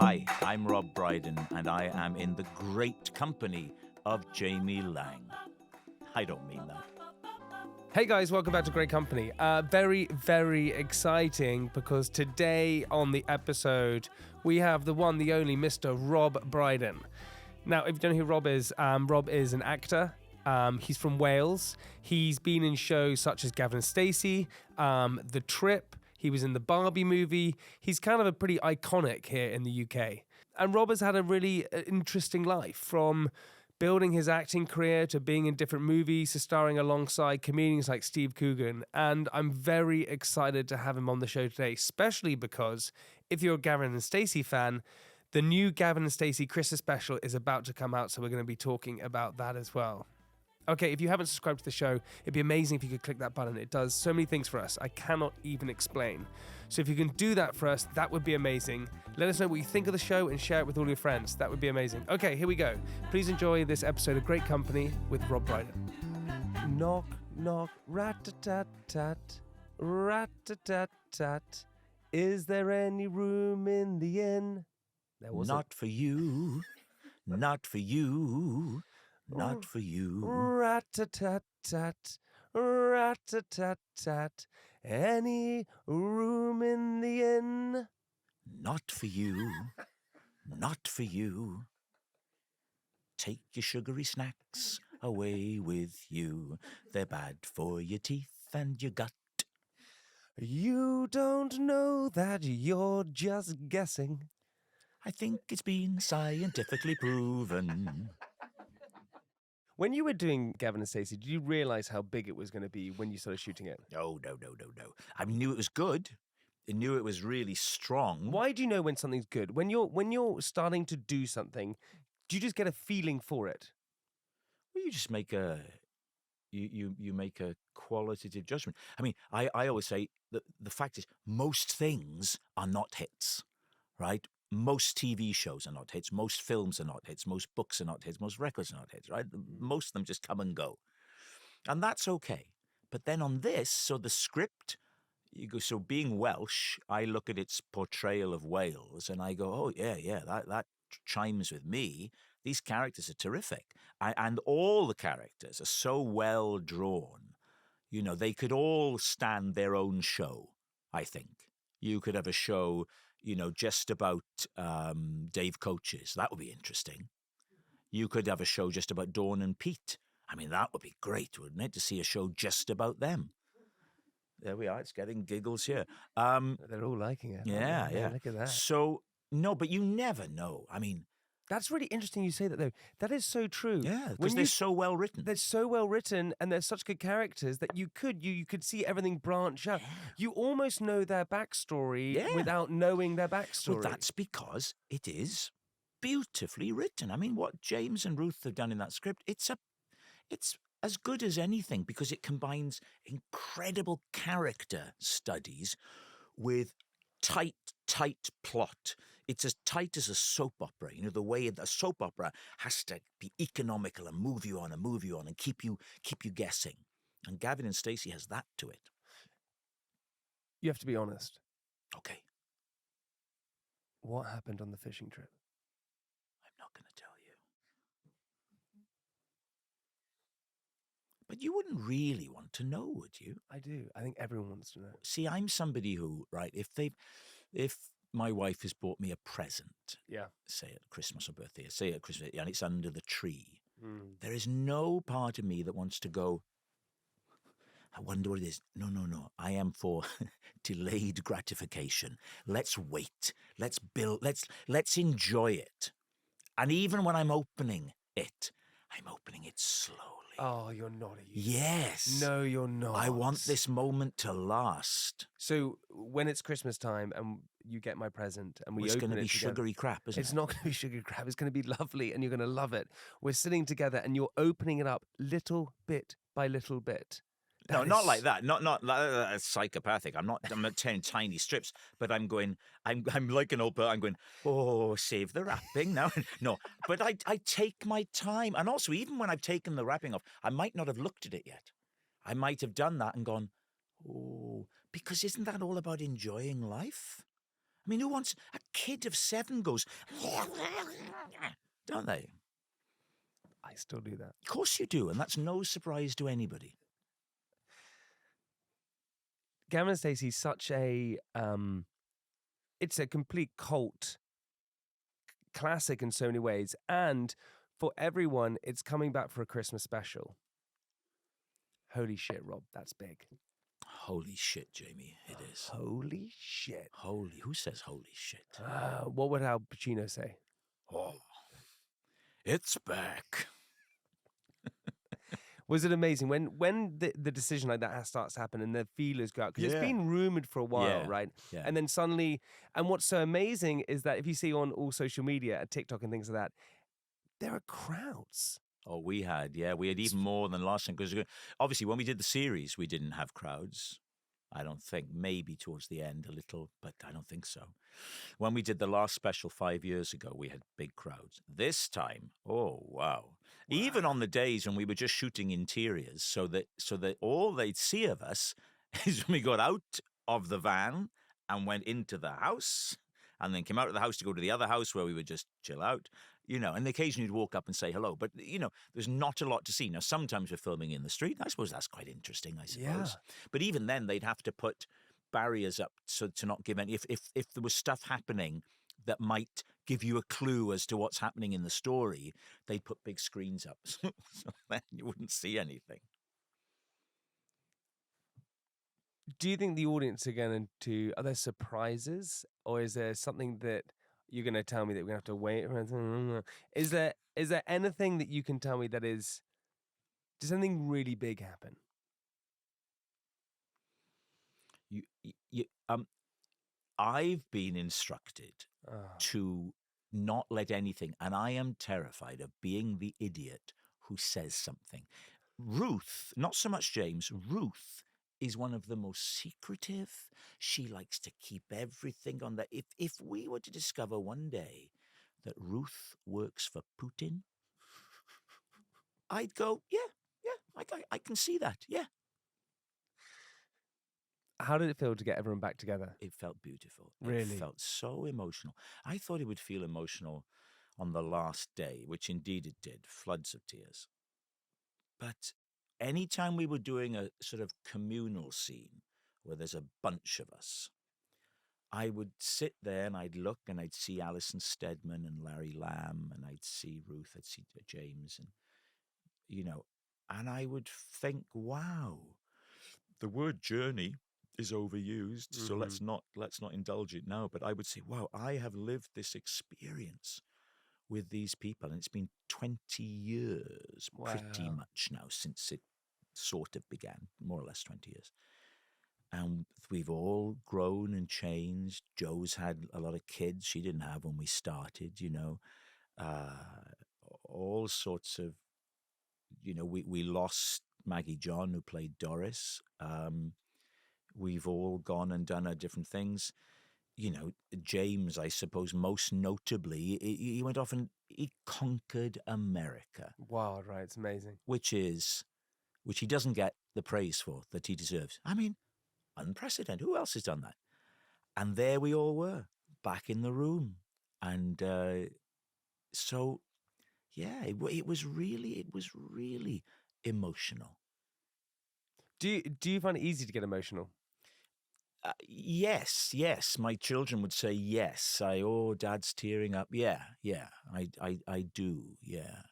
Hi, I'm Rob Brydon, and I am in the great company of Jamie Laing. I don't mean that. Hey guys, welcome back to Great Company. Very, very exciting because today on the episode we have the one, the only Mr. Rob Brydon. Now, if you don't know who Rob is an actor. He's from Wales. He's been in shows such as Gavin and Stacey, The Trip. He was in the Barbie movie. He's kind of a pretty iconic here in the UK. And Rob has had a really interesting life, from building his acting career to being in different movies to starring alongside comedians like Steve Coogan. And I'm very excited to have him on the show today, especially because if you're a Gavin and Stacey fan, the new Gavin and Stacey Christmas special is about to come out, so we're going to be talking about that as well. Okay, if you haven't subscribed to the show, it'd be amazing if you could click that button. It does so many things for us. I cannot even explain. So if you can do that for us, that would be amazing. Let us know what you think of the show and share it with all your friends. That would be amazing. Okay, here we go. Please enjoy this episode of Great Company with Rob Brydon. Knock, knock, rat-a-tat-tat, rat-a-tat-tat. Is there any room in the inn? There wasn't. Not for you, not for you, not for you. Rat-a-tat-tat, rat-a-tat-tat. Any room in the inn? Not for you, not for you. Take your sugary snacks away with you. They're bad for your teeth and your gut. You don't know that, you're just guessing. I think it's been scientifically proven. When you were doing Gavin and Stacey, did you realise how big it was going to be when you started shooting it? No. I knew it was good. I knew it was really strong. Why do you know when something's good? When you're starting to do something, do you just get a feeling for it? Well, you just make you make a qualitative judgment. I mean, I always say that the fact is most things are not hits, right? Most TV shows are not hits. Most films are not hits. Most books are not hits. Most records are not hits, right? Most of them just come and go. And that's okay. But then on this, so the script, you go, so being Welsh, I look at its portrayal of Wales and I go, oh, yeah, that chimes with me. These characters are terrific. And all the characters are so well drawn. You know, they could all stand their own show, I think. You could have a show, you know, just about Dave Coaches. That would be interesting. You could have a show just about Dawn and Pete. I mean, that would be great, wouldn't it, to see a show just about them? There we are. It's getting giggles here. They're all liking it. Yeah. Look at that. So, no, but you never know. I mean, That's really interesting you say that, though. That is so true. yeah, because they're so well written. They're so well written and they're such good characters that you could see everything branch out. You almost know their backstory without knowing their backstory. Well, that's because it is beautifully written. I mean, what James and Ruth have done in that script, it's as good as anything because it combines incredible character studies with tight plot. It's as tight as a soap opera. You know, the way a soap opera has to be economical and move you on and keep you guessing. And Gavin and Stacey has that to it. You have to be honest. Okay, What happened on the fishing trip? I'm not going to tell you. But you wouldn't really want to know, would you? I do. I think everyone wants to know. See, I'm somebody who, right, if my wife has bought me a present, say at Christmas or birthday, say at Christmas, and it's under the tree, there is no part of me that wants to go, I wonder what it is. No. I am for delayed gratification. Let's wait. Let's build. Let's enjoy it. And even when I'm opening it, I'm opening it slowly. Oh, you're not a Yes. No, you're not. I want this moment to last. So when it's Christmas time and you get my present and we it's open going to be together, sugary crap, isn't it? It's not going to be sugary crap. It's going to be lovely and you're going to love it. We're sitting together and you're opening it up little bit by little bit. No, not like that. Not like psychopathic. I'm not tearing tiny strips, but I'm like an old bird. I'm going, oh, save the wrapping now. No, but I take my time. And also, even when I've taken the wrapping off, I might not have looked at it yet. I might have done that and gone, oh, because isn't that all about enjoying life? I mean, who wants a kid of 7 goes, don't they? I still do that. Of course you do, and that's no surprise to anybody. Gavin and Stacey, such a it's a complete cult classic in so many ways, and for everyone, it's coming back for a Christmas special. Holy shit, Rob, that's big. Holy shit, Jamie, it is. Holy shit. Who says holy shit? What would Al Pacino say? Oh, it's back. Was it amazing when the decision like that starts to happen and the feelers go out? Because it's Yeah. been rumored for a while, Yeah. right? Yeah. And then suddenly, and what's so amazing is that if you see on all social media, TikTok and things like that, there are crowds. Oh, we had even more than last time, because obviously when we did the series, we didn't have crowds. I don't think, maybe towards the end a little, but I don't think so. When we did the last special 5 years ago, we had big crowds. This time, oh wow. Even on the days when we were just shooting interiors, so that all they'd see of us is when we got out of the van and went into the house, and then came out of the house to go to the other house where we would just chill out, and occasionally you'd walk up and say hello. But, there's not a lot to see. Now, sometimes we're filming in the street. I suppose that's quite interesting, I suppose. Yeah. But even then, they'd have to put barriers up so to not give any... If there was stuff happening that might give you a clue as to what's happening in the story, they'd put big screens up so then you wouldn't see anything. Do you think the audience are going to, are there surprises, or is there something that you're going to tell me that we're going to have to wait? Is there anything that you can tell me that is, does something really big happen? I've been instructed to not let anything, and I am terrified of being the idiot who says something. Ruth, not so much James, Ruth is one of the most secretive. She likes to keep everything on that. If we were to discover one day that Ruth works for Putin, I'd go, I can see that, yeah. How did it feel to get everyone back together? It felt beautiful. Really? It felt so emotional. I thought it would feel emotional on the last day, which indeed it did, floods of tears. But anytime we were doing a sort of communal scene where there's a bunch of us, I would sit there and I'd look and I'd see Alison Steadman and Larry Lamb, and I'd see Ruth, I'd see James, and, and I would think, wow, the word journey is overused, so let's not indulge it now. But I would say, wow, I have lived this experience with these people, and it's been 20 years pretty much now since it sort of began, more or less 20 years. And we've all grown and changed. Jo's had a lot of kids she didn't have when we started, all sorts of, we lost Maggie John, who played Doris. We've all gone and done our different things. James, I suppose, most notably, he went off and he conquered America. Wow, right, it's amazing. Which he doesn't get the praise for that he deserves. I mean, unprecedented. Who else has done that? And there we all were, back in the room. And so, yeah, it was really emotional. Do you find it easy to get emotional? Yes. My children would say yes. Dad's tearing up. Yeah. I do. Yeah.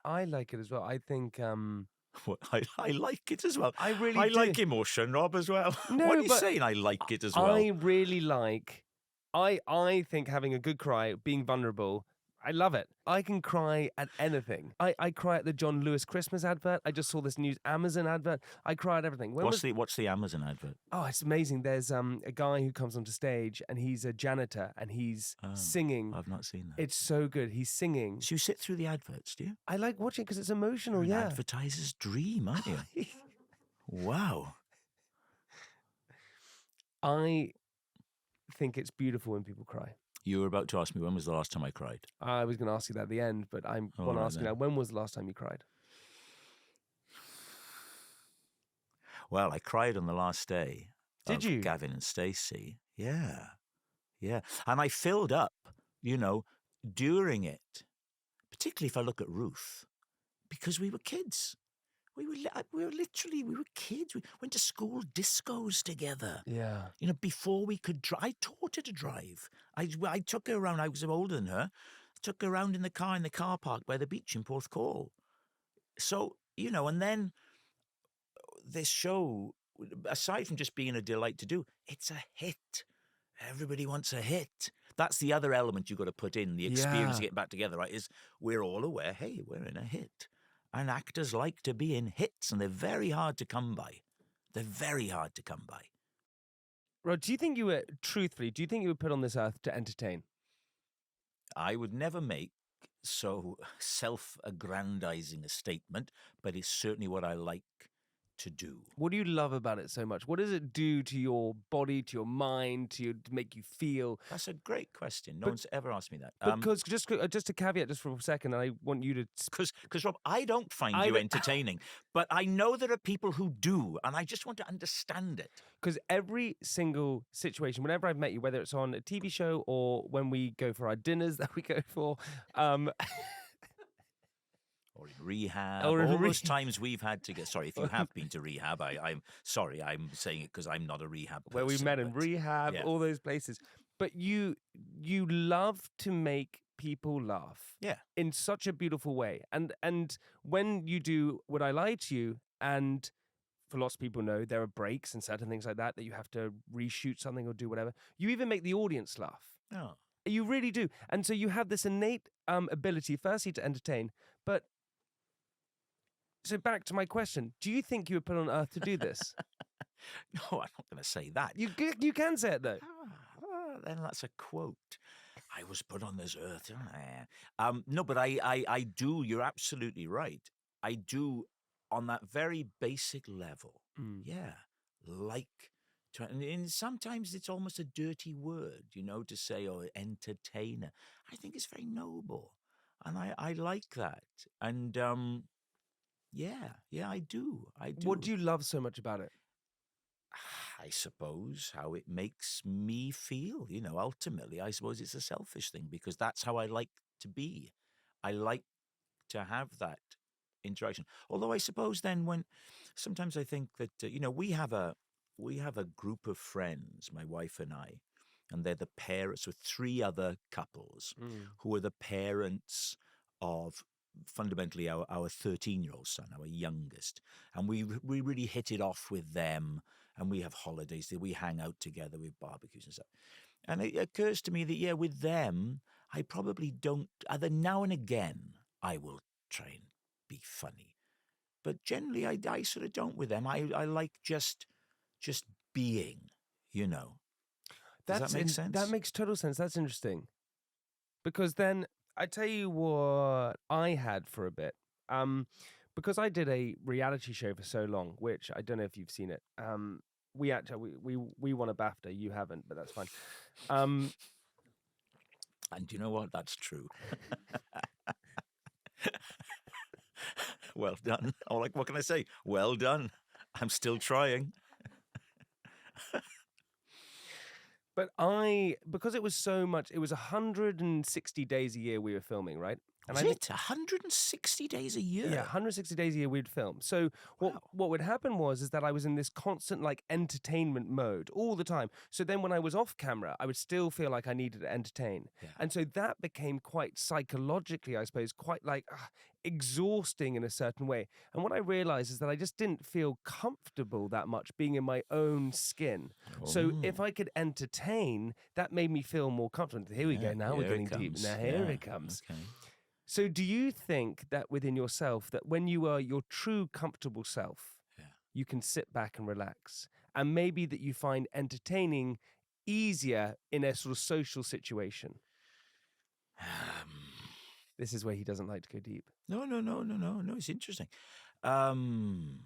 I like it as well. I think. I like it as well. I really I do. like emotion, Rob, as well. No, what are you but saying? I like it as well. I really like. I think having a good cry, being vulnerable, I love it. I can cry at anything. I cry at the John Lewis Christmas advert. I just saw this new Amazon advert. I cry at everything. What's the Amazon advert? Oh, it's amazing. There's a guy who comes onto stage and he's a janitor and he's singing. I've not seen that. It's so good. He's singing. So you sit through the adverts, do you? I like watching because it's emotional. You're yeah. an advertiser's dream, aren't you? Wow. I think it's beautiful when people cry. You were about to ask me when was the last time I cried. I was going to ask you that at the end, but I want to ask you now. When was the last time you cried? Well, I cried on the last day. Did you? Gavin and Stacey. Yeah. Yeah. And I filled up, during it, particularly if I look at Ruth, because we were kids. We were kids. We went to school discos together. Yeah. Before we could drive. I taught her to drive. I took her around. I was older than her. Took her around in the car park by the beach in Porthcawl. So, and then this show, aside from just being a delight to do, it's a hit. Everybody wants a hit. That's the other element you've got to put in, the experience Yeah. of getting back together, right? Is we're all aware, hey, we're in a hit. And actors like to be in hits, and they're very hard to come by. They're very hard to come by. Rod, do you think you were put on this earth to entertain? I would never make so self-aggrandizing a statement, but it's certainly what I like to do. What do you love about it so much? What does it do to your body, to your mind, to make you feel? That's a great question. No one's ever asked me that. Because just to caveat just for a second, I want you to. Because Rob, I don't find you entertaining, but I know there are people who do, and I just want to understand it. Because every single situation, whenever I've met you, whether it's on a TV show or when we go for our dinners that we go for, or in rehab, all those times we've had to get. Sorry, if you have been to rehab, I'm sorry. I'm saying it because I'm not a rehab person. Where we met in rehab, all those places. But you love to make people laugh, in such a beautiful way. And when you do Would I Lie to You, and for lots of people know there are breaks and certain things like that you have to reshoot something or do whatever. You even make the audience laugh. Oh. You really do. And so you have this innate ability, firstly, to entertain, but. So back to my question: do you think you were put on earth to do this? No, I'm not going to say that. You can say it though. Then that's a quote. I was put on this earth. No, but I do. You're absolutely right. I do, on that very basic level. Yeah, like. And sometimes it's almost a dirty word, to say, entertainer. I think it's very noble, and I like that. And yeah, I do. What do you love so much about it? I suppose how it makes me feel. Ultimately, I suppose it's a selfish thing because that's how I like to be. I like to have that interaction. Although I suppose then sometimes I think that, we have a group of friends, my wife and I, and they're the parents of 3 other couples who are the parents of fundamentally our 13-year-old son, our youngest. And we really hit it off with them. And we have holidays that we hang out together with barbecues and stuff. And it occurs to me that, with them, I probably don't, other now and again, I will try and be funny. But generally, I sort of don't with them. I like just being, Does that make sense? That makes total sense. That's interesting. Because then, I tell you what I had for a bit. Because I did a reality show for so long, which I don't know if you've seen it. We won a BAFTA. You haven't, but that's fine. And you know what? That's true. Well done. What can I say? Well done. I'm still trying. But because it was so much, it was 160 days a year we were filming, right? And 160 days a year? Yeah, 160 days a year we'd film. So what would happen is that I was in this constant entertainment mode all the time. So then when I was off camera, I would still feel like I needed to entertain. Yeah. And so that became quite psychologically, I suppose, quite exhausting in a certain way. And what I realized is that I just didn't feel comfortable that much being in my own skin. Oh. So if I could entertain, that made me feel more comfortable. Here we go. Now we're getting deep. Now here it comes. Okay. So do you think that within yourself, that when you are your true comfortable self, you can sit back and relax, and maybe that you find entertaining easier in a sort of social situation? This is where he doesn't like to go deep. No. It's interesting. Maybe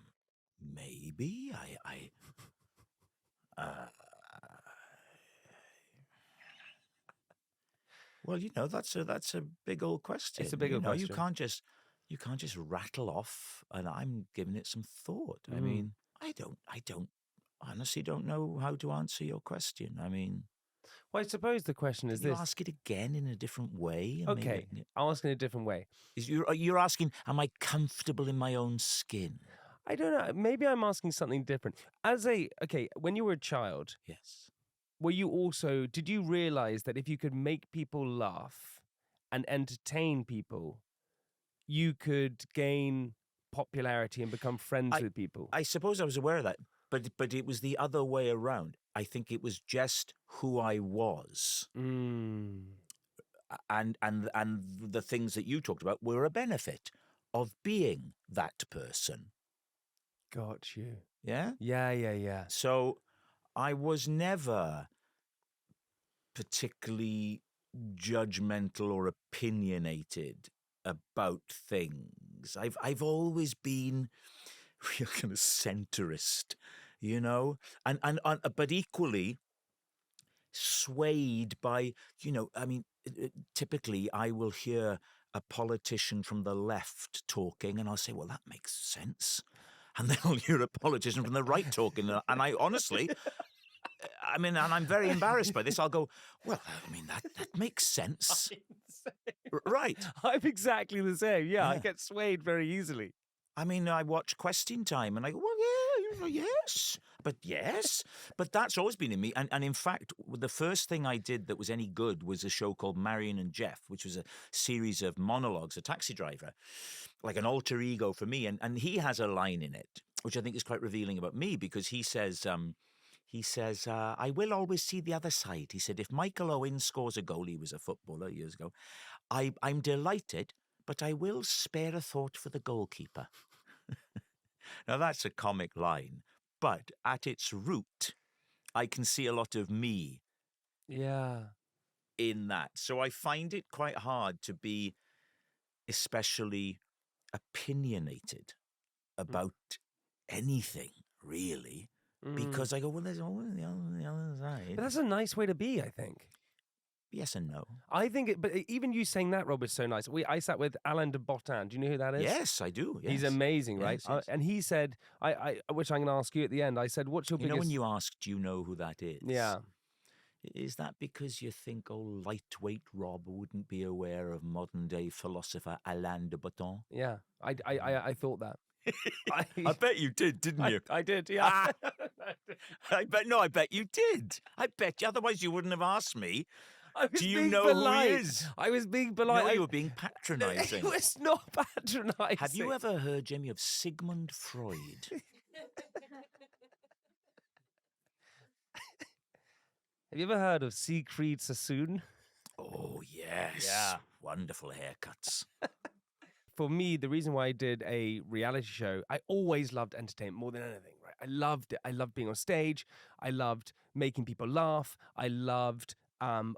well, that's a big old question. It's a big old question. You can't just rattle off, and I'm giving it some thought. I mean, I don't honestly don't know how to answer your question. I mean, Well, I suppose the question is can you this. ask it again in a different way? And Okay, I'll ask in a different way. You're asking, am I comfortable in my own skin? I don't know. Maybe I'm asking something different. When you were a child, Yes. did you realize that if you could make people laugh and entertain people, you could gain popularity and become friends with people? I suppose I was aware of that, but it was the other way around. I think it was just who I was. Mm. And the things that you talked about were a benefit of being that person. Got you. Yeah? Yeah. So I was never particularly judgmental or opinionated about things. I've always been real kind of centrist, you know? And but equally swayed by, I mean, typically I will hear a politician from the left talking and I'll say, well, that makes sense. And then I'll hear a politician from the right talking. And I honestly, I mean, and I'm very embarrassed by this. I'll go, well, I mean, that makes sense. Right. I'm exactly the same. Yeah, I Yeah. get swayed very easily. I mean, I watch Question Time and I go, well, yeah, yes. But that's always been in me. And in fact, the first thing I did that was any good was a show called Marion and Jeff, which was a series of monologues, a taxi driver, like an alter ego for me. And he has a line in it, which I think is quite revealing about me because he says, I will always see the other side. He said, if Michael Owen scores a goal, he was a footballer years ago, I'm delighted, but I will spare a thought for the goalkeeper. Now, that's a comic line, but at its root, I can see a lot of me in that. So I find it quite hard to be especially opinionated about anything, really, because I go, well, there's always the other side. But that's a nice way to be, I think. Yes and no. I think but even you saying that, Rob, is so nice. I sat with Alain de Botton. Do you know who that is? Yes, I do. Yes. He's amazing, right? Yes. And he said, which I'm going to ask you at the end. I said, what's your biggest... You know when you ask, do you know who that is? Yeah. Is that because you think, lightweight Rob wouldn't be aware of modern-day philosopher Alain de Botton? Yeah, I thought that. I bet you did, didn't you? I did, yeah. I bet you did. I bet you. Otherwise, you wouldn't have asked me. Do you know polite. who he is? I was being polite. No, you were being patronising. It was not patronising. Have you ever heard, Jimmy, of Sigmund Freud? Have you ever heard of Siegfried Sassoon? Oh, yes. Yeah. Wonderful haircuts. For me, the reason why I did a reality show, I always loved entertainment more than anything, right? I loved it. I loved being on stage. I loved making people laugh. I loved,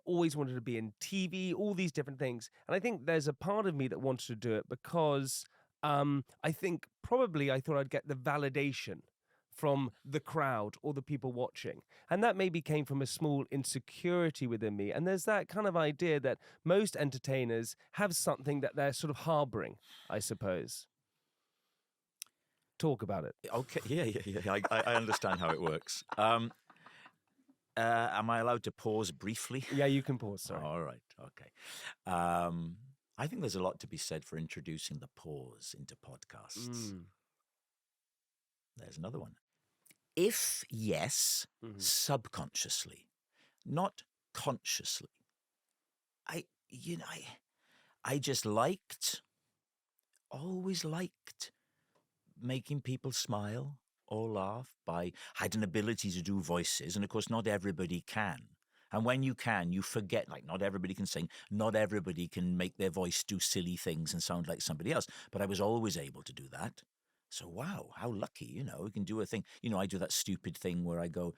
always wanted to be in TV, all these different things. And I think there's a part of me that wanted to do it because I think probably I thought I'd get the validation from the crowd or the people watching. And that maybe came from a small insecurity within me. And there's that kind of idea that most entertainers have something that they're sort of harboring, I suppose. Talk about it. Okay, yeah. I understand how it works. Am I allowed to pause briefly? Yeah, you can pause, sorry. All right, okay. I think there's a lot to be said for introducing the pause into podcasts. There's another one. If yes, subconsciously, not consciously. I just always liked making people smile or laugh. I had an ability to do voices, and of course, not everybody can. And when you can, you forget, like not everybody can sing, not everybody can make their voice do silly things and sound like somebody else. But I was always able to do that. So, wow, how lucky, we can do a thing. I do that stupid thing where I go,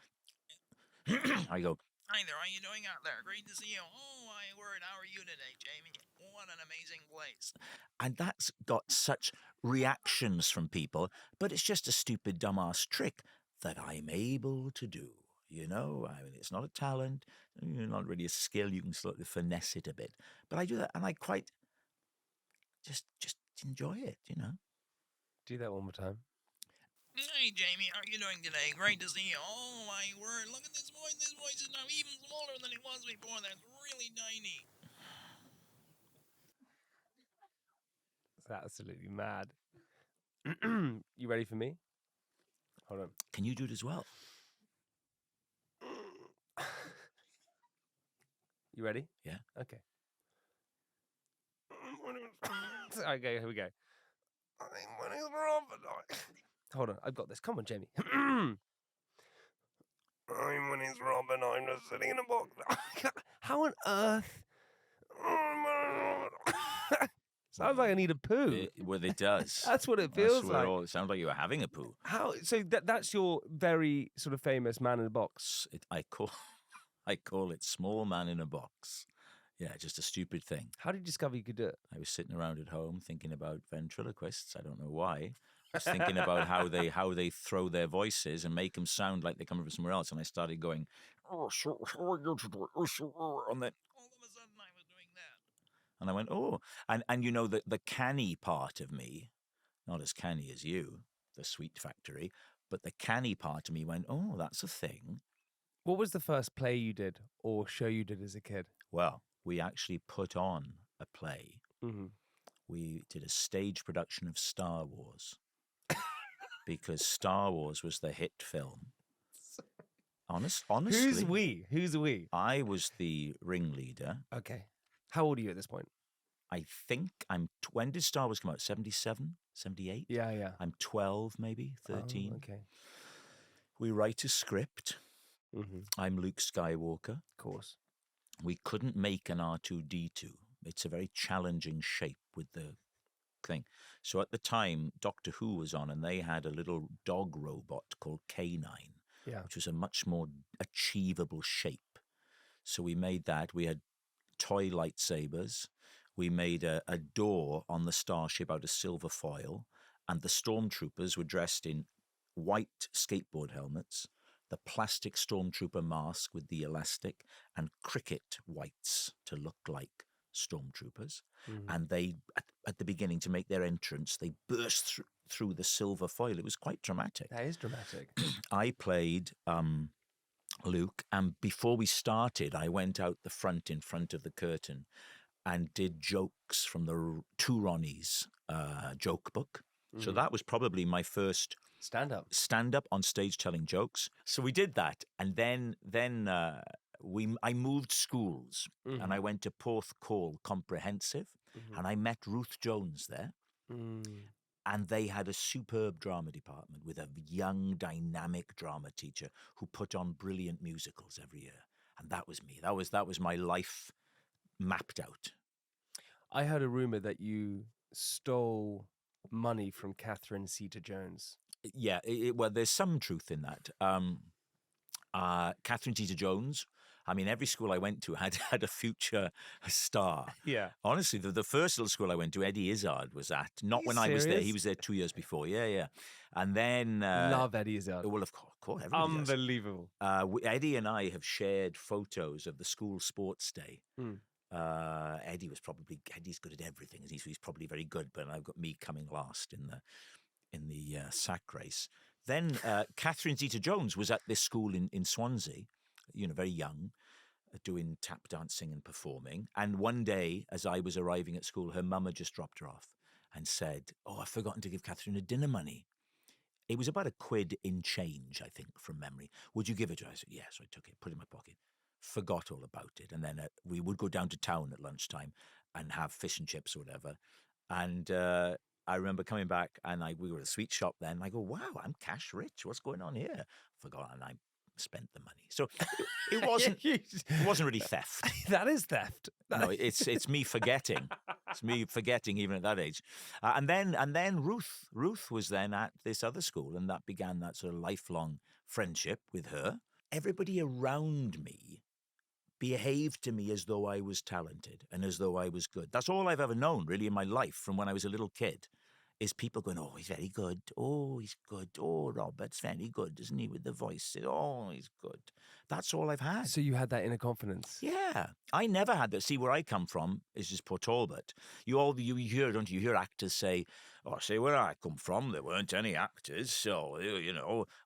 hi there, how you doing out there? Great to see you. Oh, my word, how are you today, Jamie? What an amazing place. And that's got such reactions from people, but it's just a stupid, dumbass trick that I'm able to do. I mean, it's not a talent, not really a skill. You can sort of finesse it a bit. But I do that, and I quite just enjoy it, Do that one more time. Hey, Jamie, how are you doing today? Great to see you. Oh, my word. Look at this voice. This voice is now even smaller than it was before. That's really tiny. It's absolutely mad. You ready for me? Hold on. Can you do it as well? You ready? Yeah. Okay. Okay, here we go. Hold on, I've got this. Come on, Jamie. My name's Rob and I'm just sitting in a box. How on earth? Sounds like I need a poo. Well, it does. That's what it feels like. It sounds like you were having a poo. How? So that's your very sort of famous man in a box. I call it small man in a box. Yeah, just a stupid thing. How did you discover you could do it? I was sitting around at home thinking about ventriloquists. I don't know why. I was thinking about how they throw their voices and make them sound like they're coming from somewhere else. And I started going, oh, so how are you today? Oh, so, and then All of a sudden, I was doing that. and I went, oh, and you know the canny part of me, not as canny as you, the sweet factory, but the canny part of me went, oh, that's a thing. What was the first play you did or show you did as a kid? Well, we actually put on a play. Mm-hmm. We did a stage production of Star Wars because Star Wars was the hit film. Honestly. Who's we? I was the ringleader. Okay. How old are you at this point? I think when did Star Wars come out? 77? 78? Yeah. I'm 12, maybe, 13. Oh, okay. We write a script. Mm-hmm. I'm Luke Skywalker. Of course. We couldn't make an R2-D2. It's a very challenging shape with the thing. So at the time, Doctor Who was on, and they had a little dog robot called K9, which was a much more achievable shape. So we made that. We had toy lightsabers. We made a door on the starship out of silver foil, and the stormtroopers were dressed in white skateboard helmets, the plastic stormtrooper mask with the elastic, and cricket whites to look like stormtroopers. Mm-hmm. And they, at the beginning, to make their entrance, they burst through the silver foil. It was quite dramatic. That is dramatic. I played Luke, and before we started, I went out the front in front of the curtain and did jokes from the Two Ronnies joke book. So that was probably my first stand up on stage telling jokes. So we did that, and then I moved schools, and I went to Porthcawl Comprehensive, and I met Ruth Jones there, and they had a superb drama department with a young, dynamic drama teacher who put on brilliant musicals every year, and that was me. That was my life mapped out. I heard a rumor that you stole money from Catherine Zeta Jones. Yeah, well, there's some truth in that. Catherine Zeta Jones, I mean, every school I went to had a future star. Yeah. Honestly, the first little school I went to, Eddie Izzard was at. Not when I was there. He was there 2 years before. Yeah. And then... Love Eddie Izzard. Well, of course. Everybody does. Unbelievable. Eddie and I have shared photos of the school sports day. Eddie's good at everything. He's probably very good, but I've got me coming last in the sack race. Then Catherine Zeta Jones was at this school in Swansea, very young, doing tap dancing and performing. And one day, as I was arriving at school, her mum had just dropped her off and said, "Oh, I've forgotten to give Catherine a dinner money." It was about £1 in change, I think, from memory. "Would you give it to her?" I said, "Yes." So I took it, put it in my pocket. Forgot all about it. And then we would go down to town at lunchtime and have fish and chips or whatever. And I remember coming back, and we were at a sweet shop then. And I go, "Wow, I'm cash rich. What's going on here?" Forgot, and I spent the money. So it wasn't really theft. That is theft. No, it's me forgetting. It's me forgetting even at that age. And then Ruth was then at this other school, and that began that sort of lifelong friendship with her. Everybody around me behaved to me as though I was talented and as though I was good. That's all I've ever known, really, in my life from when I was a little kid, is people going, "Oh, he's very good. Oh, he's good. Oh, Robert's very good, isn't he, with the voice? Oh, he's good." That's all I've had. So you had that inner confidence. Yeah, I never had that. See, where I come from is just Port Talbot. You hear, don't you? You hear actors say, "Oh, see, where I come from, there weren't any actors." So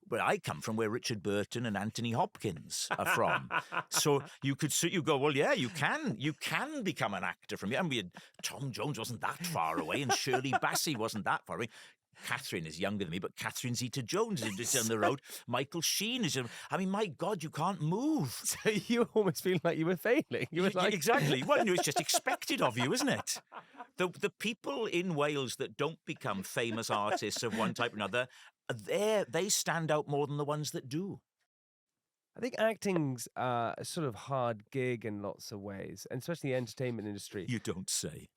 where I come from, where Richard Burton and Anthony Hopkins are from. So you go, well, yeah, you can become an actor from here. And Tom Jones wasn't that far away, and Shirley Bassey wasn't that far away. Catherine is younger than me, but Catherine Zeta Jones is just down the road. Michael Sheen is. I mean, my God, you can't move. So you almost feel like you were failing. You were like... Exactly. Well, it's just expected of you, isn't it? The people in Wales that don't become famous artists of one type or another, they stand out more than the ones that do. I think acting's a sort of hard gig in lots of ways, and especially the entertainment industry. You don't say.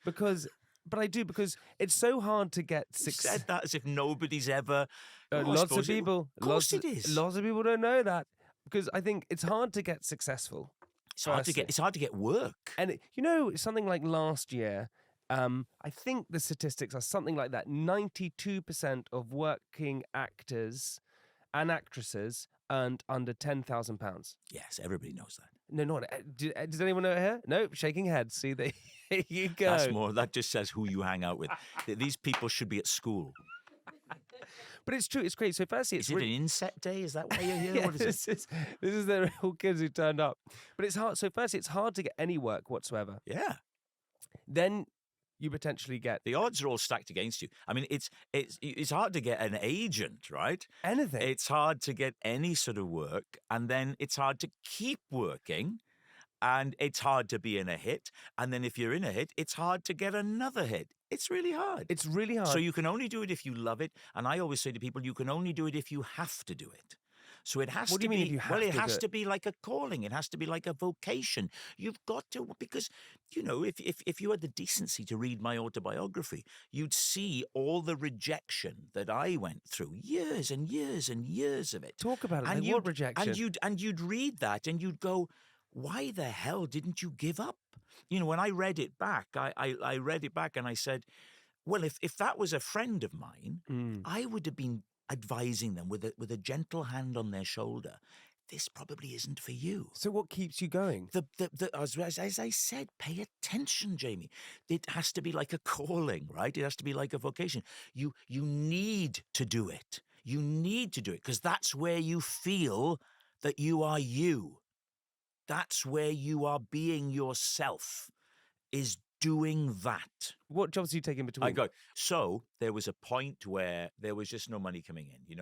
But I do, because it's so hard to get success. You said that as if nobody's ever... lots of people... Of course it is. Lots of people don't know that, because I think it's hard to get successful. It's hard to get work. And something like last year, I think the statistics are something like that. 92% of working actors and actresses earned under £10,000. Yes, everybody knows that. No, not. Does anyone know it here? No, shaking heads. See, there you go. That's more. That just says who you hang out with. These people should be at school. But it's true. It's great. So firstly, is it an inset day? Is that why you're here? Yeah, what is this is the real kids who turned up. But it's hard. So firstly, it's hard to get any work whatsoever. Yeah. Then you potentially get... The odds are all stacked against you. I mean, it's hard to get an agent, right? Anything. It's hard to get any sort of work, and then it's hard to keep working, and it's hard to be in a hit, and then if you're in a hit, it's hard to get another hit. It's really hard. It's really hard. So you can only do it if you love it, and I always say to people, you can only do it if you have to do it. So it has what to do you be. Mean if you have well, it to has to be like a calling. It has to be like a vocation. You've got to, because if you had the decency to read my autobiography, you'd see all the rejection that I went through, years and years and years of it. Talk about it. And what rejection? And you'd read that, and you'd go, why the hell didn't you give up? When I read it back, I read it back, and I said, well, if that was a friend of mine, I would have been advising them with a gentle hand on their shoulder. This probably isn't for you. So what keeps you going? As I said, pay attention, Jamie. It has to be like a calling, right? It has to be like a vocation. You need to do it. You need to do it, because that's where you feel that you are you. That's where you are being yourself, is doing that. What jobs do you take in between? So there was a point where there was just no money coming in.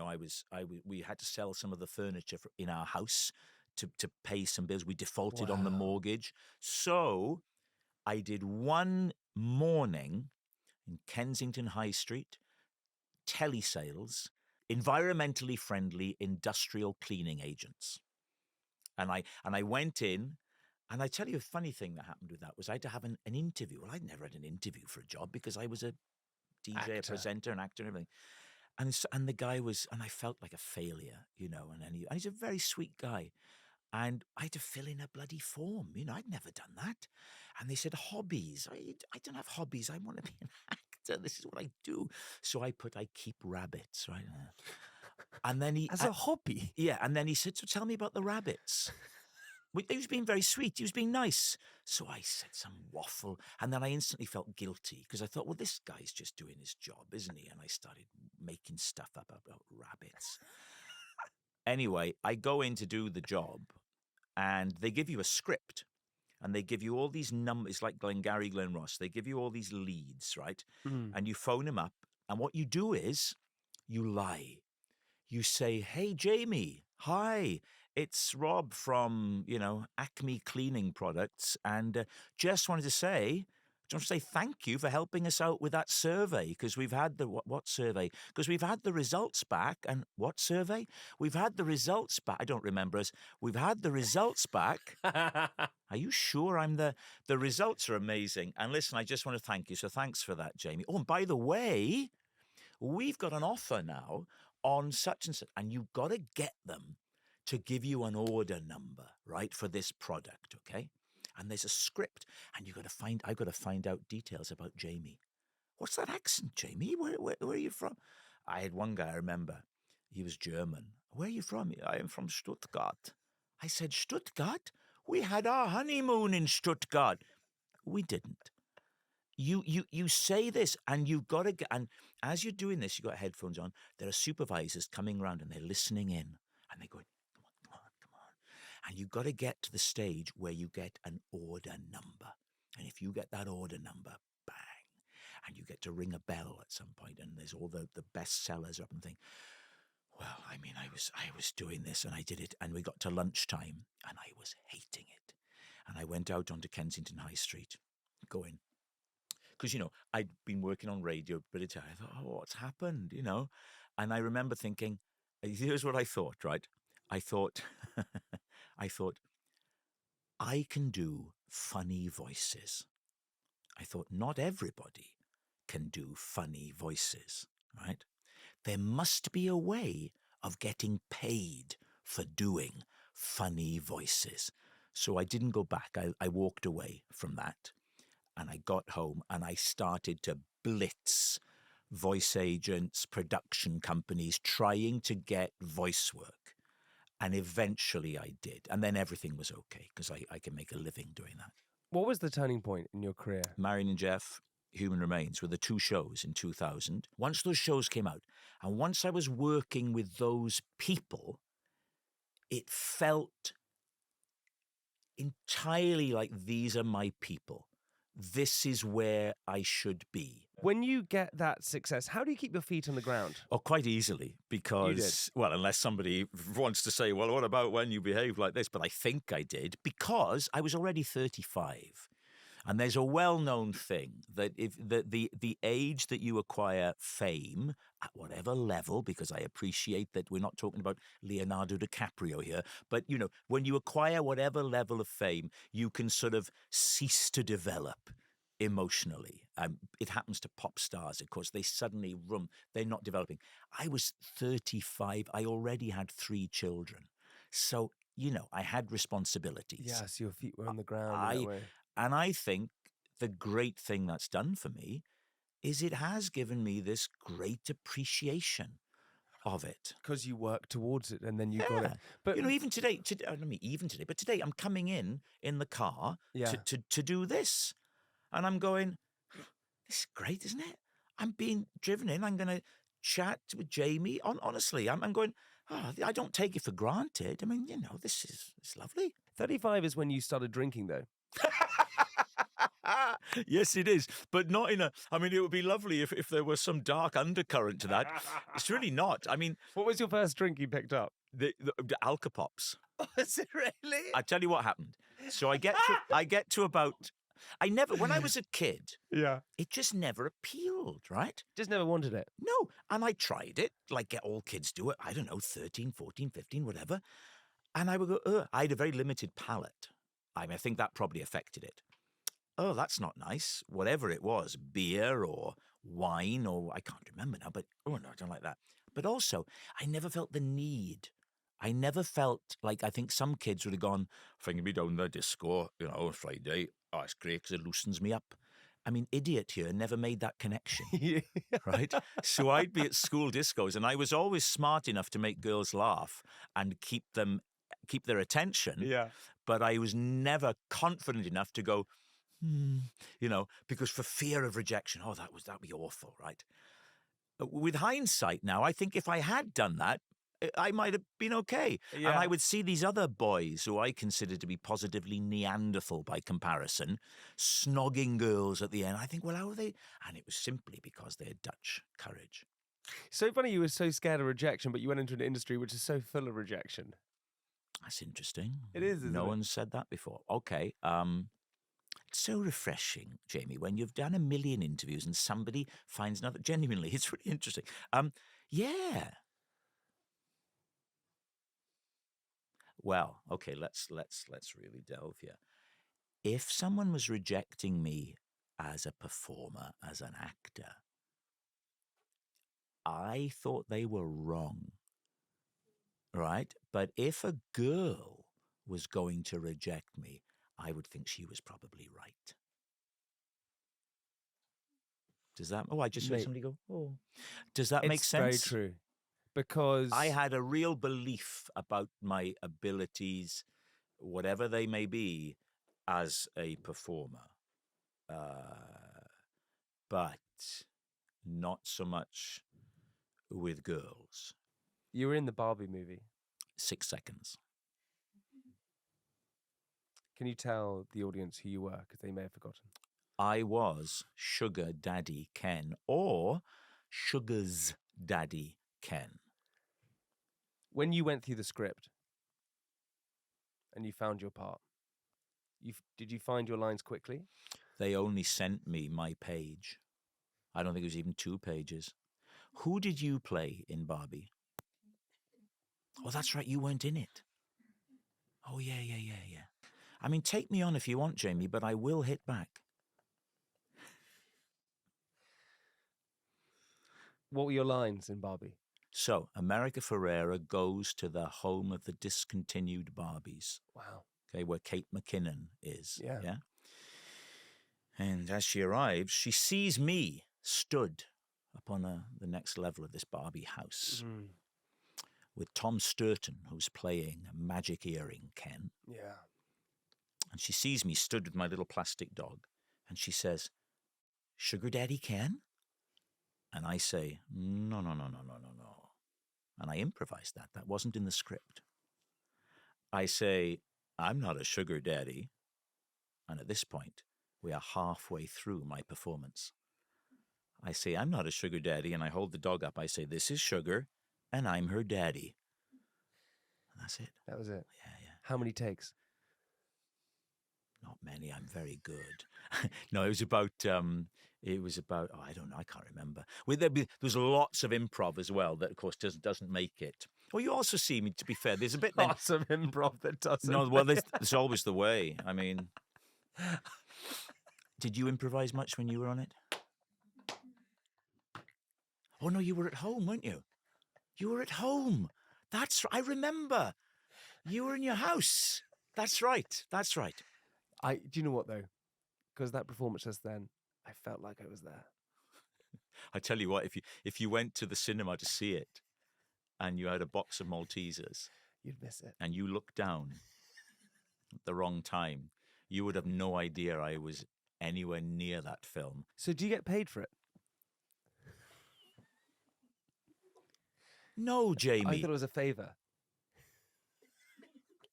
We had to sell some of the furniture in our house to pay some bills. We defaulted on the mortgage. So I did one morning in Kensington High Street, telesales, environmentally friendly industrial cleaning agents. And I went in. And I tell you, a funny thing that happened with that was I had to have an interview. Well, I'd never had an interview for a job because I was a DJ, a presenter, an actor, and everything. And the guy was, and I felt like a failure, and he's a very sweet guy. And I had to fill in a bloody form. I'd never done that. And they said, hobbies. I don't have hobbies. I want to be an actor. This is what I do. So I keep rabbits, right? And then As a hobby? Yeah. And then he said, so tell me about the rabbits. He was being very sweet. He was being nice. So I said some waffle. And then I instantly felt guilty because I thought, well, this guy's just doing his job, isn't he? And I started making stuff up about rabbits. Anyway, I go in to do the job and they give you a script and they give you all these numbers, like Glengarry Glen Ross. They give you all these leads, right? And you phone him up. And what you do is you lie. You say, hey, Jamie, hi. It's Rob from, Acme Cleaning Products, and just wanted to say thank you for helping us out with that survey, because we've had the what survey? Because we've had the results back, and what survey? We've had the results back. I don't remember us. We've had the results back. Are you sure the results are amazing? And listen, I just want to thank you. So thanks for that, Jamie. Oh, and by the way, we've got an offer now on such and such, and you've got to get them to give you an order number, right, for this product, okay? And there's a script, and I've got to find out details about Jamie. What's that accent, Jamie? Where are you from? I had one guy, I remember, he was German. Where are you from? I am from Stuttgart. I said, Stuttgart? We had our honeymoon in Stuttgart. We didn't. You say this, and you've got to get, and as you're doing this, you've got headphones on. There are supervisors coming around and they're listening in, and they're going, come on, come on. And you've got to get to the stage where you get an order number. And if you get that order number, bang, and you get to ring a bell at some point, and there's all the best sellers up and think, well, I mean, I was doing this and I did it, and we got to lunchtime and I was hating it. And I went out onto Kensington High Street going, because, I'd been working on radio a bit of time. I thought, oh, what's happened, And I remember thinking, here's what I thought, right? I thought, I can do funny voices. I thought, not everybody can do funny voices, right? There must be a way of getting paid for doing funny voices. So I didn't go back. I walked away from that. And I got home and I started to blitz voice agents, production companies, trying to get voice work. And eventually I did. And then everything was okay because I can make a living doing that. What was the turning point in your career? Marion and Jeff, Human Remains were the two shows in 2000. Once those shows came out, and once I was working with those people, it felt entirely like these are my people. This is where I should be. When you get that success, how do you keep your feet on the ground? Oh, quite easily, because, well, unless somebody wants to say, well, what about when you behave like this? But I think I did, because I was already 35. And there's a well-known thing that if the age that you acquire fame at whatever level, because I appreciate that we're not talking about Leonardo DiCaprio here, but, when you acquire whatever level of fame, you can sort of cease to develop emotionally. It happens to pop stars, of course. They suddenly they're not developing. I was 35. I already had 3 children. So, I had responsibilities. Yes, your feet were on the ground in that way. And I think the great thing that's done for me is it has given me this great appreciation of it. Because you work towards it and then you got it. But even today, but today I'm coming in the car to do this. And I'm going, this is great, isn't it? I'm being driven in. I'm going to chat with Jamie. Honestly, I'm going, I don't take it for granted. I mean, this is lovely. 35 is when you started drinking, though. Yes, it is, but not in it would be lovely if there was some dark undercurrent to that. It's really not. I mean, what was your first drink you picked up? The Alka-Pops. Oh, is it really? I tell you what happened. So I get to about, when I was a kid, it just never appealed, right? Just never wanted it. No, and I tried it, like all kids do it, I don't know, 13, 14, 15, whatever. And I would go, ugh. I had a very limited palate. I think that probably affected it. Oh, that's not nice. Whatever it was, beer or wine or I can't remember now, but oh no, I don't like that. But also, I never felt the need. I never felt like, I think some kids would have gone, bringing me down the disco, on Friday. Oh, it's great because it loosens me up. I mean, idiot here never made that connection, right? So I'd be at school discos and I was always smart enough to make girls laugh and keep their attention. Yeah. But I was never confident enough to go, because for fear of rejection, that'd be awful, right? With hindsight now, I think if I had done that, I might have been okay. Yeah. And I would see these other boys who I consider to be positively Neanderthal by comparison, snogging girls at the end. I think, well, how are they? And it was simply because they had Dutch courage. So funny you were so scared of rejection, but you went into an industry which is so full of rejection. That's interesting. It is, isn't it? No one's said that before. Okay. It's so refreshing, Jamie, when you've done a million interviews and somebody finds another. Genuinely, it's really interesting. Yeah. Well, okay, let's really delve here. If someone was rejecting me as a performer, as an actor, I thought they were wrong, right? But if a girl was going to reject me, I would think she was probably right. Does that? Oh, I just heard somebody go, oh. Does that make sense? It's very true. because I had a real belief about my abilities, whatever they may be, as a performer. But not so much with girls. you were in the Barbie movie. 6 seconds. Can you tell the audience who you were? Because they may have forgotten. I was Sugar Daddy Ken, or Sugar's Daddy Ken. When you went through the script and you found your part, did you find your lines quickly? They only sent me my page. I don't think it was even 2 pages. Who did you play in Barbie? Oh, that's right, you weren't in it. Oh, yeah. I mean, take me on if you want, Jamie, but I will hit back. What were your lines in Barbie? So, America Ferrera goes to the home of the discontinued Barbies, Wow. okay, where Kate McKinnon is. Yeah. And as she arrives, she sees me stood up on the next level of this Barbie house with Tom Sturton, who's playing Magic Earring Ken. Yeah. And she sees me stood with my little plastic dog, and she says, "Sugar Daddy Ken?" And I say, no. And I improvised that. That wasn't in the script. I say, "I'm not a sugar daddy." And at this point, we are halfway through my performance. I say, "I'm not a sugar daddy," and I hold the dog up. I say, "This is Sugar, and I'm her daddy." And that's it. That was it. Yeah. How many takes? Not many. I'm very good. No, it was about, oh, I don't know. I can't remember. There's lots of improv as well that, of course, doesn't make it. Well, you also see me, to be fair, there's a bit... Lots of improv that doesn't. No, well, there's always the way. I mean, did you improvise much when you were on it? Oh, no, you were at home, weren't you? You were at home. I remember. You were in your house. That's right. Do you know what, though? Because that performance just then, I felt like I was there. I tell you what, if you went to the cinema to see it and you had a box of Maltesers, You'd miss it. and you looked down at the wrong time, you would have no idea I was anywhere near that film. So do you get paid for it? No, Jamie. I thought it was a favour.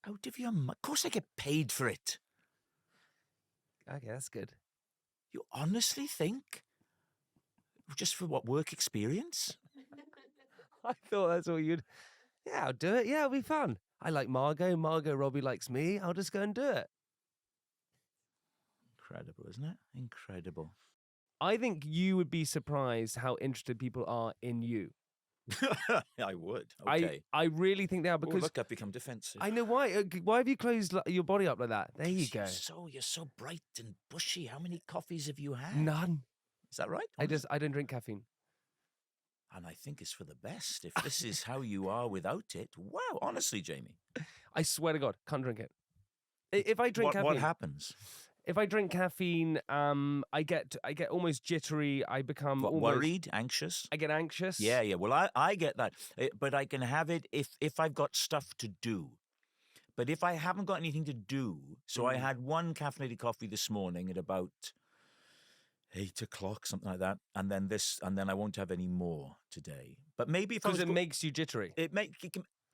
Out of your mind. Of course I get paid for it. Okay, that's good. You honestly think? Just for what, work experience? I thought that's what you'd... Yeah, I'll do it. Yeah, it'll be fun. I like Margot. Robbie likes me. I'll just go and do it. Incredible, isn't it? Incredible. I think you would be surprised how interested people are in you. I would. Okay. I really think they are, because look, I've become defensive. I know why. Why have you closed your body up like that? There you go. You're so bright and bushy. How many coffees have you had? None. Is that right? I don't drink caffeine. And I think it's for the best. If this is how you are without it, wow, honestly, Jamie. I swear to God, can't drink it. If I drink caffeine, what happens? If I drink caffeine, I get almost jittery. I become worried, anxious. I get anxious. Yeah. Well, I get that, but I can have it if I've got stuff to do. But if I haven't got anything to do, so I had one caffeinated coffee this morning at about 8 o'clock, something like that, and then I won't have any more today. But maybe if because it makes you jittery, it makes you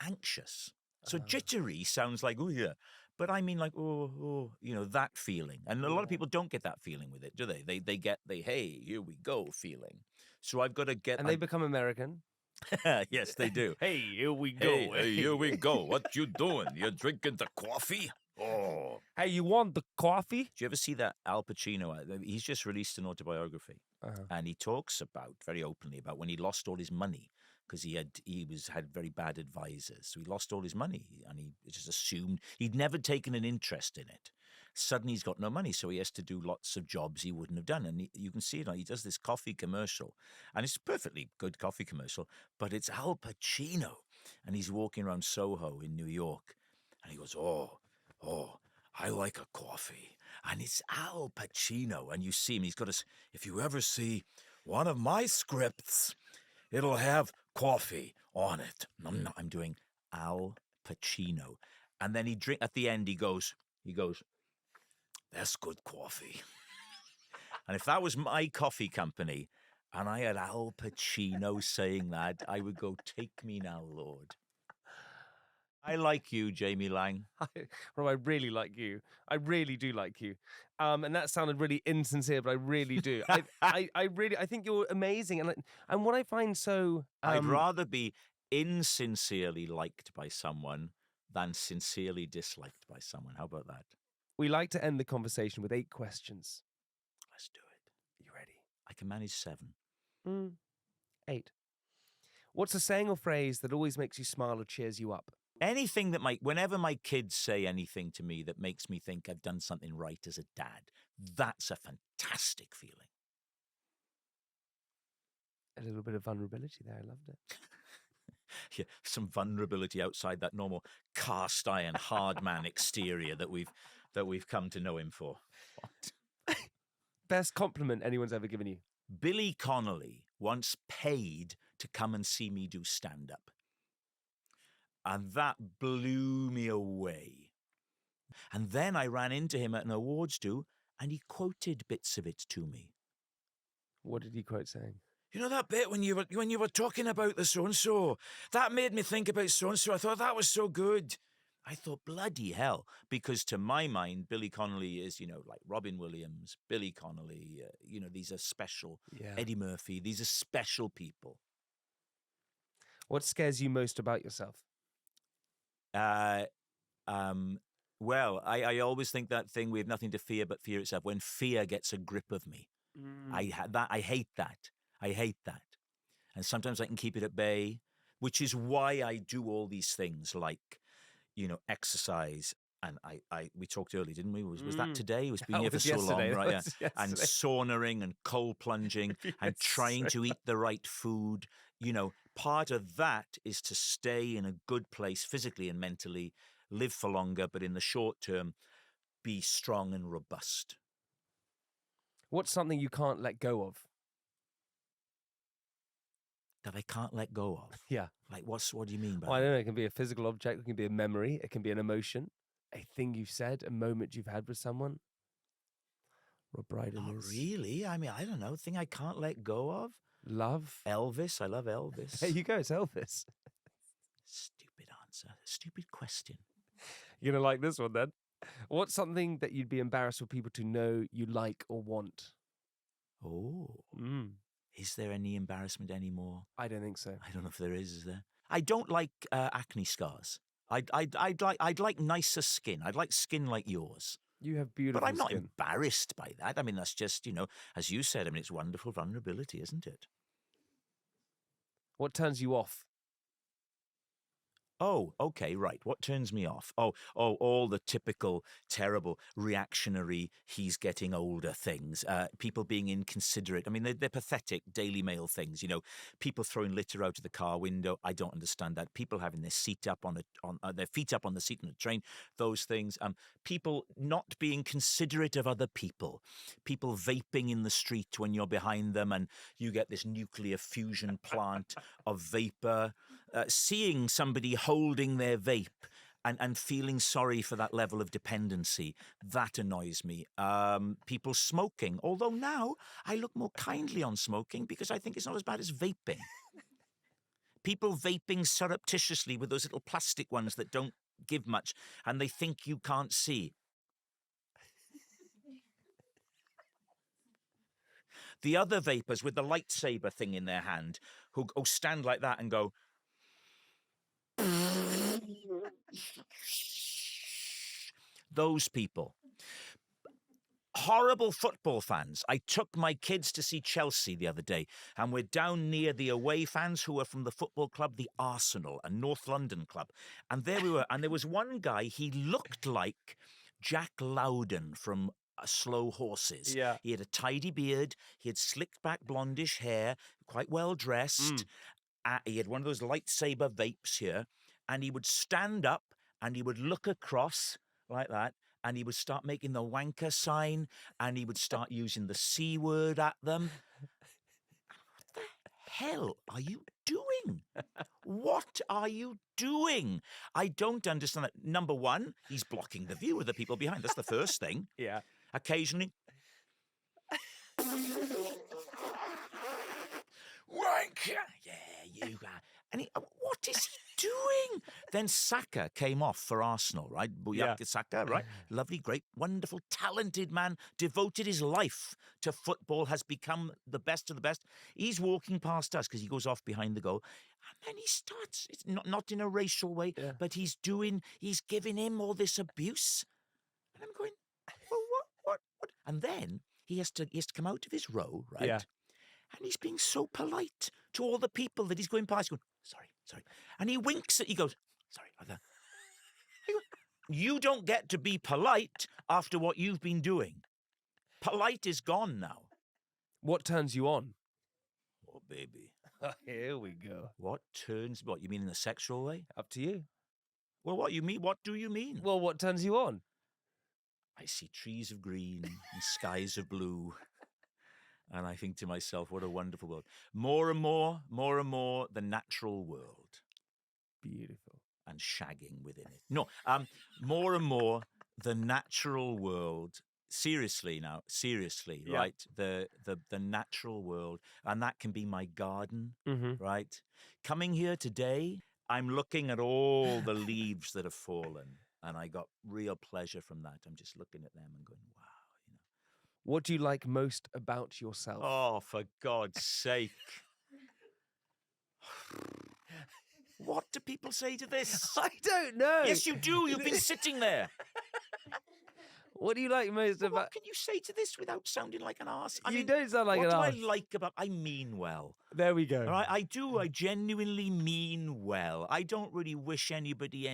anxious. So jittery sounds like, oh yeah. But I mean, like, that feeling. And a lot of people don't get that feeling with it, do they? They get hey, here we go feeling. So I've got to get... And they become American. Yes, they do. Hey, here we go. Hey, here we go. What you doing? You're drinking the coffee? Oh. Hey, you want the coffee? Do you ever see that Al Pacino? He's just released an autobiography. And he talks very openly about when he lost all his money, because he had very bad advisors. So he lost all his money, and he just assumed he'd never taken an interest in it. Suddenly he's got no money, so he has to do lots of jobs he wouldn't have done. And you can see it. He does this coffee commercial, and it's a perfectly good coffee commercial, but it's Al Pacino, and he's walking around Soho in New York, and he goes, oh, I like a coffee. And it's Al Pacino, and you see him. He's got if you ever see one of my scripts, it'll have coffee on it. I'm doing Al Pacino. And then at the end, he goes, that's good coffee. And if that was my coffee company and I had Al Pacino saying that, I would go, take me now, Lord. I like you, Jamie Laing. Rob, I really like you. I really do like you. And that sounded really insincere, but I really do. I think you're amazing. And what I find so I'd rather be insincerely liked by someone than sincerely disliked by someone. How about that? we like to end the conversation with 8 questions. Let's do it. You ready? I can manage 7. 8. What's a saying or phrase that always makes you smile or cheers you up? Anything that whenever my kids say anything to me that makes me think I've done something right as a dad, that's a fantastic feeling. A little bit of vulnerability there. I loved it. Yeah, some vulnerability outside that normal cast iron hard man exterior that we've come to know him for. Best compliment anyone's ever given you? Billy Connolly once paid to come and see me do stand-up. And that blew me away. And then I ran into him at an awards do, and he quoted bits of it to me. What did he quote saying? You know that bit when you were talking about the so-and-so? That made me think about so-and-so. I thought that was so good. I thought, bloody hell, because to my mind, Billy Connolly is, like Robin Williams, Billy Connolly, these are special. Yeah. Eddie Murphy, these are special people. What scares you most about yourself? Well, I always think that thing, we have nothing to fear but fear itself. When fear gets a grip of me, I hate that. I hate that. And sometimes I can keep it at bay, which is why I do all these things like, exercise. And we talked earlier, didn't we? Was that today? It's been here for so long, right? Yeah. And saunaing and cold plunging and trying to eat the right food. Part of that is to stay in a good place physically and mentally, live for longer, but in the short term, be strong and robust. What's something you can't let go of? That I can't let go of? Yeah. Like, what do you mean by that? I don't know. It can be a physical object. It can be a memory. It can be an emotion. A thing you've said, a moment you've had with someone. Rob Brydon Not is... really. I mean, I don't know. Thing I can't let go of? Love? Elvis. I love Elvis. There you go. It's Elvis. Stupid answer. Stupid question. You're going to like this one then. What's something that you'd be embarrassed for people to know you like or want? Oh. Is there any embarrassment anymore? I don't think so. I don't know if there is there? I don't like acne scars. I'd like nicer skin. I'd like skin like yours. You have beautiful But I'm not skin. embarrassed by that. I mean, that's just, as you said, it's wonderful vulnerability, isn't it? What turns you off? Oh, okay, right. What turns me off? Oh, all the typical terrible reactionary, he's getting older things. People being inconsiderate. I mean, they're pathetic Daily Mail things. People throwing litter out of the car window. I don't understand that. People having their seat up on their feet up on the seat on a train. Those things. People not being considerate of other people. People vaping in the street when you're behind them, and you get this nuclear fusion plant of vapor. Seeing somebody holding their vape and feeling sorry for that level of dependency, that annoys me. People smoking, although now I look more kindly on smoking because I think it's not as bad as vaping. People vaping surreptitiously with those little plastic ones that don't give much and they think you can't see. The other vapors with the lightsaber thing in their hand who stand like that and go... Those people. Horrible football fans. I took my kids to see Chelsea the other day, and we're down near the away fans who are from the football club, the Arsenal, a North London club. And there we were, and there was one guy, he looked like Jack Lowden from Slow Horses. Yeah. He had a tidy beard, he had slicked back blondish hair, quite well dressed. He had one of those lightsaber vapes here, and he would stand up and he would look across like that, and he would start making the wanker sign, and he would start using the C word at them. What the hell are you doing? What are you doing? I don't understand that. Number one, he's blocking the view of the people behind. That's the first thing. Yeah. Occasionally. Wanker! Yeah, you are. And what is he doing? Then Saka came off for Arsenal, right? Bukayo Saka, right? Lovely, great, wonderful, talented man, devoted his life to football, has become the best of the best. He's walking past us because he goes off behind the goal. And then he starts, it's not in a racial way, but he's giving him all this abuse. And I'm going, well, what? And then he has to come out of his row, right? Yeah. And he's being so polite to all the people that he's going past. Going, sorry. And he winks he goes, sorry. Like that. You don't get to be polite after what you've been doing. Polite is gone now. What turns you on? Oh, baby. Here we go. What you mean in a sexual way? Up to you. Well, what do you mean? Well, what turns you on? I see trees of green and skies of blue. And I think to myself, what a wonderful world. More and more, the natural world. Beautiful. And shagging within it. No, more and more, the natural world. Seriously, right? The natural world. And that can be my garden, right? Coming here today, I'm looking at all the leaves that have fallen. And I got real pleasure from that. I'm just looking at them and going, wow. What do you like most about yourself? Oh, for God's sake. What do people say to this? I don't know. Yes, you do. You've been sitting there. What do you like most about... What can you say to this without sounding like an arse? You don't sound like an arse. What do I like about... I mean well. There we go. All right, I do. I genuinely mean well. I don't really wish anybody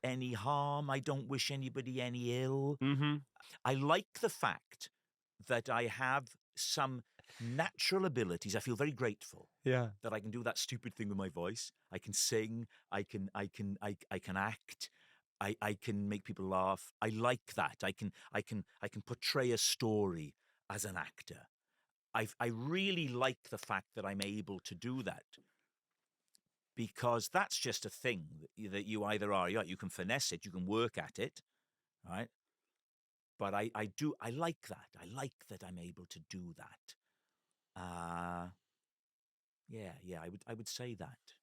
any harm. I don't wish anybody any ill. Mm-hmm. I like the fact that I have some natural abilities. I feel very grateful. Yeah. That I can do that stupid thing with my voice. I can sing. I can act. I can make people laugh. I like that. I can portray a story as an actor. I really like the fact that I'm able to do that. Because that's just a thing that you either are. You can finesse it. You can work at it. Right? But I like that. I like that I'm able to do that. I would say that.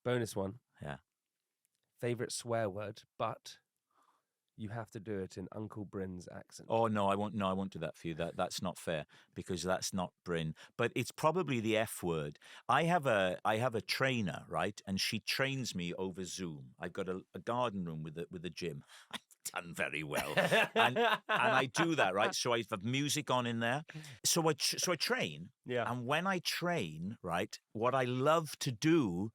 Bonus one. Yeah. Favorite swear word, but you have to do it in Uncle Bryn's accent. Oh no, I won't. No, I won't do that for you. That's not fair because that's not Bryn. But it's probably the F word. I have a trainer, right, and she trains me over Zoom. I've got a garden room with a gym. I've done very well, and I do that, right. So I have music on in there. So I train. Yeah. And when I train, right, what I love to do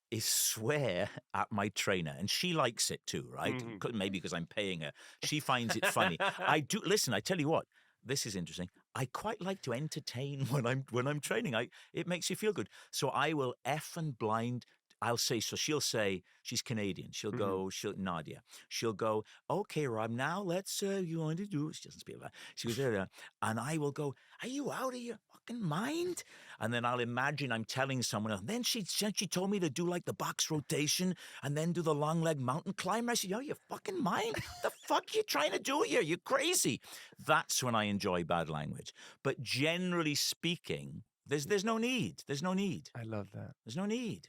is swear at my trainer, and she likes it too, right? Mm-hmm. Maybe because I'm paying her. She finds it funny. I do. Listen, I tell you what. This is interesting. I quite like to entertain when I'm training. It makes you feel good. So I will F and blind. I'll say, so she'll say, she's Canadian. She'll go, Nadia. She'll go, okay, Rob, now let's, you want to do, she doesn't speak like that. She goes, there. And I will go, are you out of your fucking mind? And then I'll imagine I'm telling someone else. And then she told me to do like the box rotation and then do the long leg mountain climber. I said, you fucking mind? The fuck you trying to do here? You're crazy. That's when I enjoy bad language. But generally speaking, there's no need. There's no need. I love that. There's no need.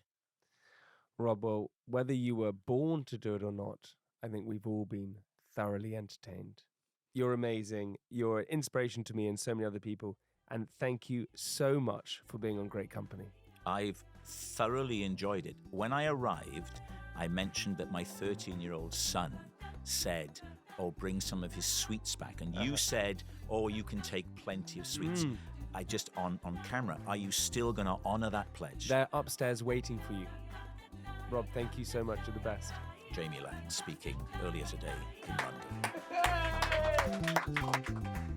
Rob, well, whether you were born to do it or not, I think we've all been thoroughly entertained. You're amazing. You're an inspiration to me and so many other people. And thank you so much for being on Great Company. I've thoroughly enjoyed it. When I arrived, I mentioned that my 13-year-old son said, oh, bring some of his sweets back. And you said, oh, you can take plenty of sweets. I just, on camera, are you still going to honor that pledge? They're upstairs waiting for you. Rob, thank you so much. You're the best. Jamie Laing speaking earlier today in London.